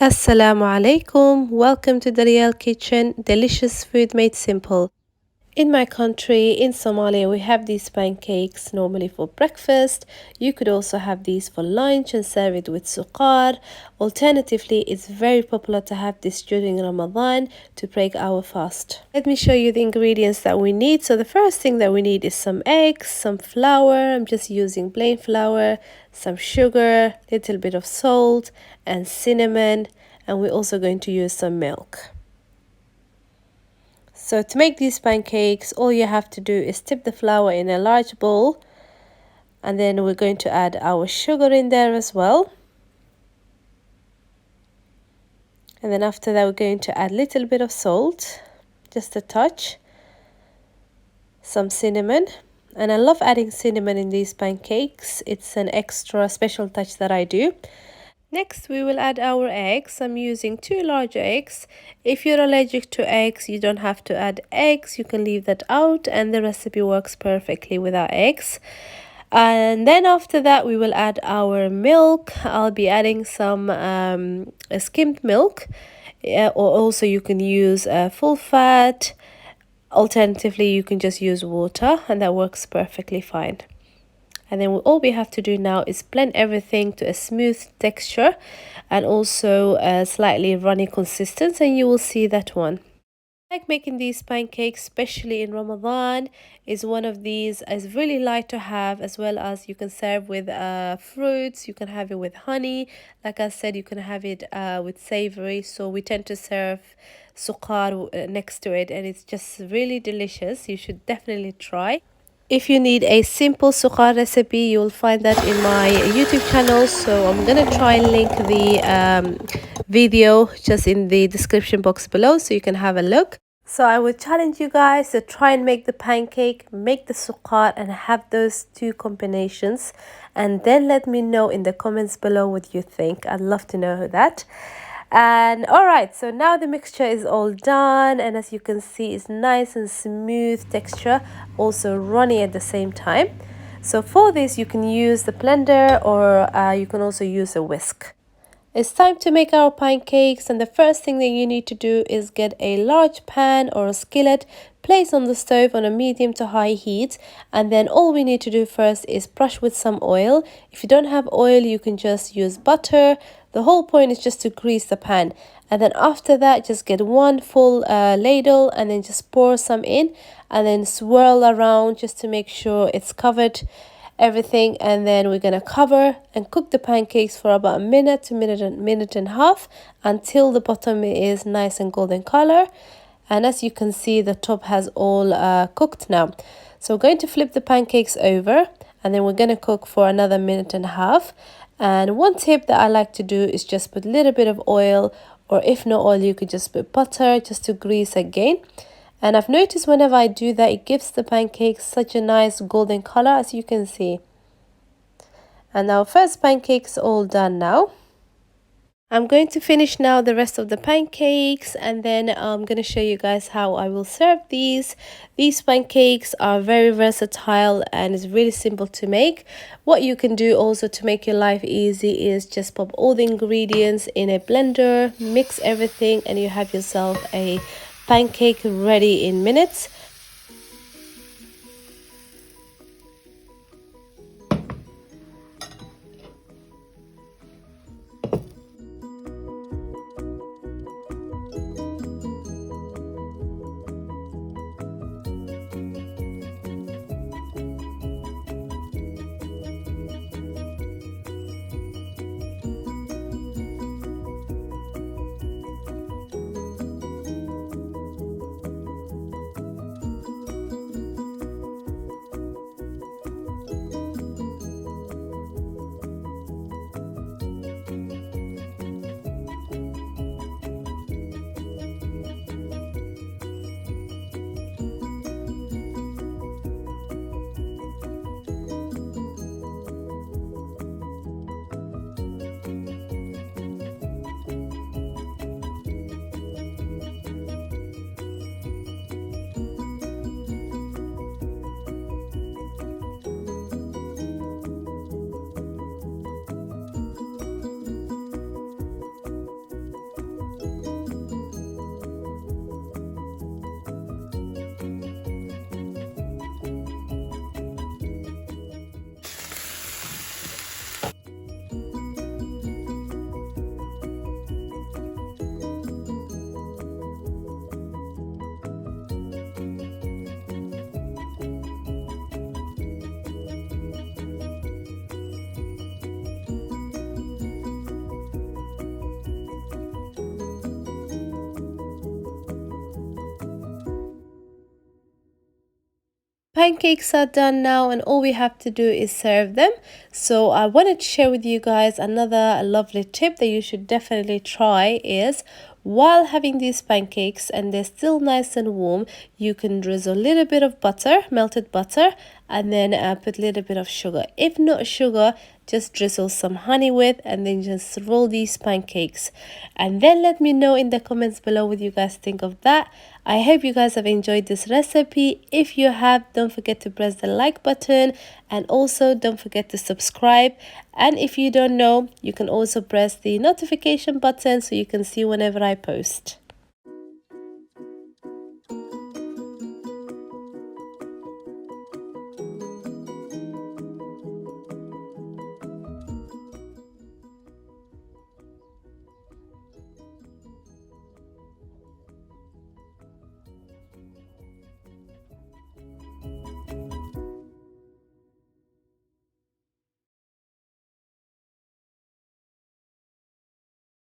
Assalamu alaikum. Welcome to Daryeel Kitchen. Delicious food made simple. In my country, in Somalia, we have these pancakes normally for breakfast. You could also have these for lunch and serve it with suqar. Alternatively, it's very popular to have this during Ramadan to break our fast. Let me show you the ingredients that we need. So the first thing that we need is some eggs, some flour. I'm just using plain flour, some sugar, little bit of salt and cinnamon, and we're also going to use some milk. So to make these pancakes, all you have to do is dip the flour in a large bowl, and then we're going to add our sugar in there as well. And then after that, we're going to add a little bit of salt, just a touch, some cinnamon. And I love adding cinnamon in these pancakes. It's an extra special touch that I do. Next, we will add our eggs. I'm using 2 large eggs. If you're allergic to eggs, you don't have to add eggs. You can leave that out, and the recipe works perfectly without eggs. And then after that, we will add our milk. I'll be adding some skimmed milk, or also you can use full fat. Alternatively, you can just use water, and that works perfectly fine. And then all we have to do now is blend everything to a smooth texture and also a slightly runny consistency, and you will see that one. I like making these pancakes, especially in Ramadan. Is one of these is really light to have, as well as you can serve with fruits. You can have it with honey. Like I said, you can have it with savory. So we tend to serve suqar next to it, and it's just really delicious. You should definitely try. If you need a simple suqar recipe, you'll find that in my YouTube channel. So I'm gonna try and link the video just in the description box below so you can have a look. So I would challenge you guys to try and make the pancake, make the suqar, and have those two combinations, and then let me know in the comments below what you think. I'd love to know that. And all right, so now the mixture is all done, and as you can see, it's nice and smooth texture, also runny at the same time. So for this, you can use the blender, or you can also use a whisk. It's time to make our pancakes, and the first thing that you need to do is get a large pan or a skillet, place on the stove on a medium to high heat, and then all we need to do first is brush with some oil. If you don't have oil, you can just use butter. The whole point is just to grease the pan, and then after that, just get one full ladle and then just pour some in, and then swirl around just to make sure it's covered everything. And then we're gonna cover and cook the pancakes for about a minute to minute and a half until the bottom is nice and golden color. And as you can see, the top has all cooked now. So we're going to flip the pancakes over, and then we're gonna cook for another minute and a half. And one tip that I like to do is just put a little bit of oil, or if no oil, you could just put butter just to grease again. And I've noticed whenever I do that, it gives the pancakes such a nice golden color, as you can see. And our first pancakes all done now. I'm going to finish now the rest of the pancakes, and then I'm going to show you guys how I will serve these. These pancakes are very versatile and it's really simple to make. What you can do also to make your life easy is just pop all the ingredients in a blender, mix everything, and you have yourself a pancake ready in minutes. Pancakes are done now, and all we have to do is serve them. So I wanted to share with you guys another lovely tip that you should definitely try is, while having these pancakes and they're still nice and warm, you can drizzle a little bit of butter, melted butter, and then put a little bit of sugar. If not sugar, just drizzle some honey with, and then just roll these pancakes, and then let me know in the comments below what you guys think of that. I hope you guys have enjoyed this recipe. If you have, don't forget to press the like button, and also don't forget to subscribe. And if you don't know, you can also press the notification button so you can see whenever I post.